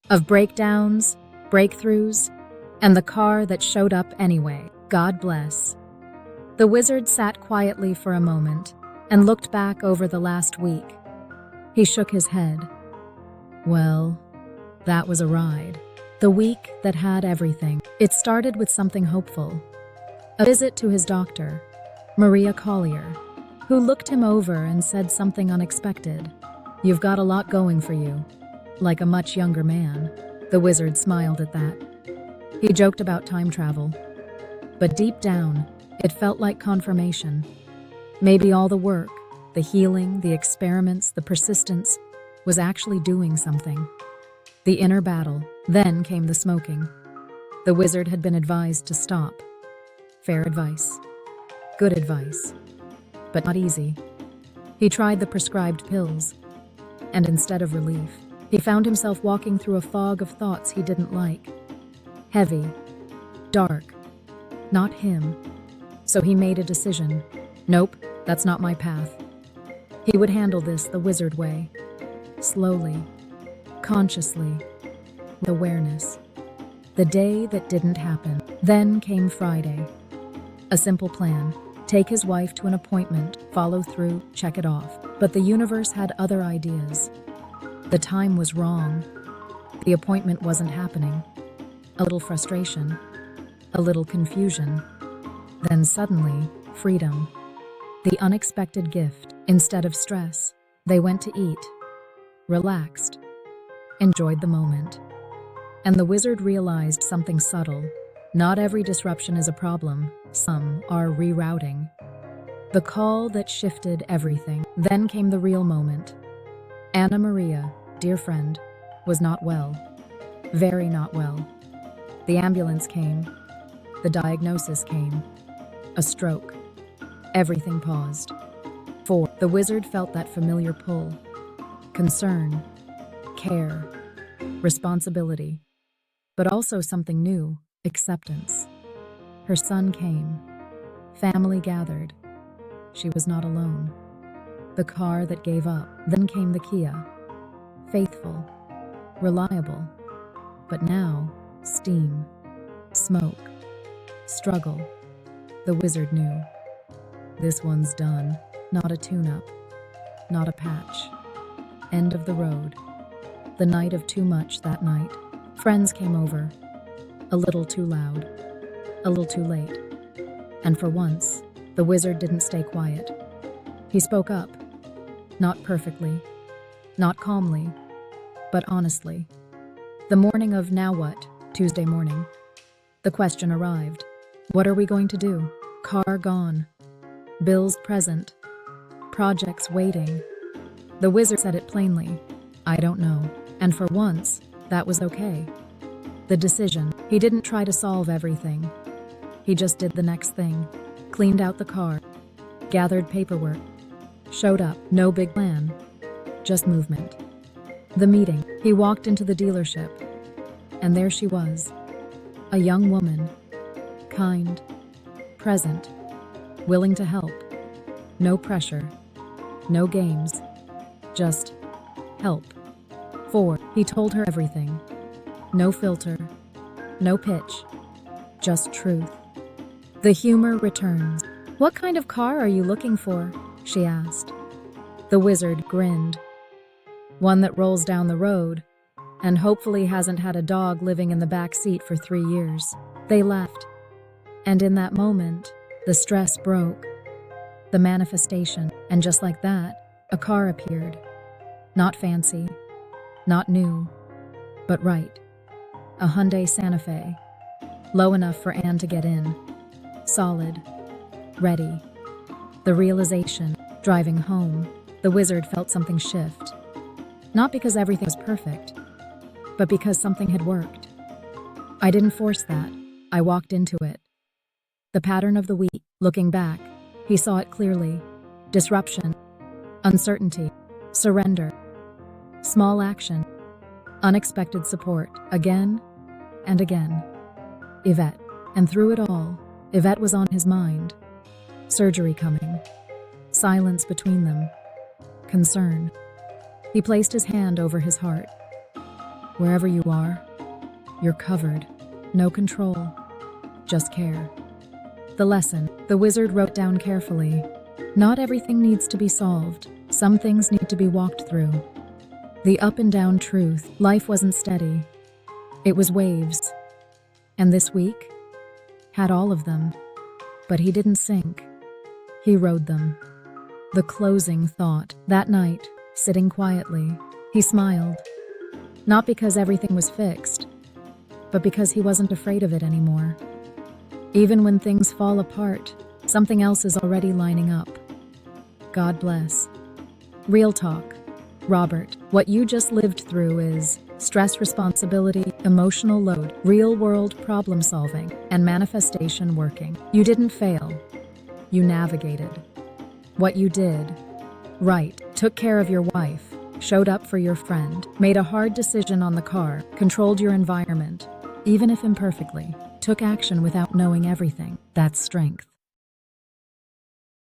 of breakdowns, breakthroughs, and the car that showed up anyway. God bless. The wizard sat quietly for a moment and looked back over the last week. He shook his head. Well, that was a ride. The week that had everything. It started with something hopeful. A visit to his doctor, Maria Collier, who looked him over and said something unexpected. You've got a lot going for you. Like a much younger man. The wizard smiled at that. He joked about time travel. But deep down, it felt like confirmation. Maybe all the work, the healing, the experiments, the persistence, was actually doing something. The inner battle. Then came the smoking. The wizard had been advised to stop. Fair advice. Good advice. But not easy. He tried the prescribed pills. And instead of relief, he found himself walking through a fog of thoughts he didn't like. Heavy. Dark. Not him. So he made a decision. Nope, that's not my path. He would handle this the wizard way. Slowly. Consciously. With awareness. The day that didn't happen. Then came Friday. A simple plan. Take his wife to an appointment, follow through, check it off. But the universe had other ideas. The time was wrong. The appointment wasn't happening. A little frustration. A little confusion. Then suddenly, freedom. The unexpected gift. Instead of stress, they went to eat. Relaxed. Enjoyed the moment. And the wizard realized something subtle. Not every disruption is a problem. Some are rerouting. The call that shifted everything. Then came the real moment. Anna Maria, dear friend, was not well. Very not well. The ambulance came. The diagnosis came. A stroke. Everything paused. The wizard felt that familiar pull. Concern. Care. Responsibility. But also something new. Acceptance. Her son came. Family gathered. She was not alone. The car that gave up. Then came the Kia. Faithful. Reliable. But now, steam. Smoke. Struggle. The wizard knew. This one's done. Not a tune-up. Not a patch. End of the road. The night of too much that night. Friends came over. A little too loud. A little too late. And for once, the wizard didn't stay quiet. He spoke up. Not perfectly. Not calmly. But honestly. The morning of now what? Tuesday morning. The question arrived. What are we going to do? Car gone. Bills present. Projects waiting. The wizard said it plainly. I don't know. And for once, that was okay. The decision. He didn't try to solve everything. He just did the next thing. Cleaned out the car. Gathered paperwork. Showed up. No big plan. Just movement. The meeting. He walked into the dealership. And there she was. A young woman. Kind. Present. Willing to help. No pressure. No games. Just help. He told her everything. No filter. No pitch. Just truth. The humor returns. What kind of car are you looking for? She asked. The wizard grinned. One that rolls down the road and hopefully hasn't had a dog living in the back seat for 3 years. They left. And in that moment, the stress broke. The manifestation. And just like that, a car appeared. Not fancy. Not new. But right. A Hyundai Santa Fe. Low enough for Anne to get in. Solid. Ready. The realization. Driving home, the wizard felt something shift. Not because everything was perfect, but because something had worked. I didn't force that. I walked into it. The pattern of the week. Looking back, he saw it clearly. Disruption. Uncertainty. Surrender. Small action. Unexpected support. Again and again. Yvette. And through it all, Yvette was on his mind. Surgery coming. Silence between them. Concern. He placed his hand over his heart. Wherever you are, you're covered. No control, just care. The lesson, the wizard wrote down carefully. Not everything needs to be solved. Some things need to be walked through. The up and down truth, life wasn't steady. It was waves. And this week had all of them. But he didn't sink. He rode them. The closing thought. That night, sitting quietly, he smiled. Not because everything was fixed, but because he wasn't afraid of it anymore. Even when things fall apart, something else is already lining up. God bless. Real talk. Robert, what you just lived through is stress, responsibility, emotional load, real-world problem solving, and manifestation working. You didn't fail. You navigated. What you did, right, took care of your wife, showed up for your friend, made a hard decision on the car, controlled your environment, even if imperfectly, took action without knowing everything. That's strength.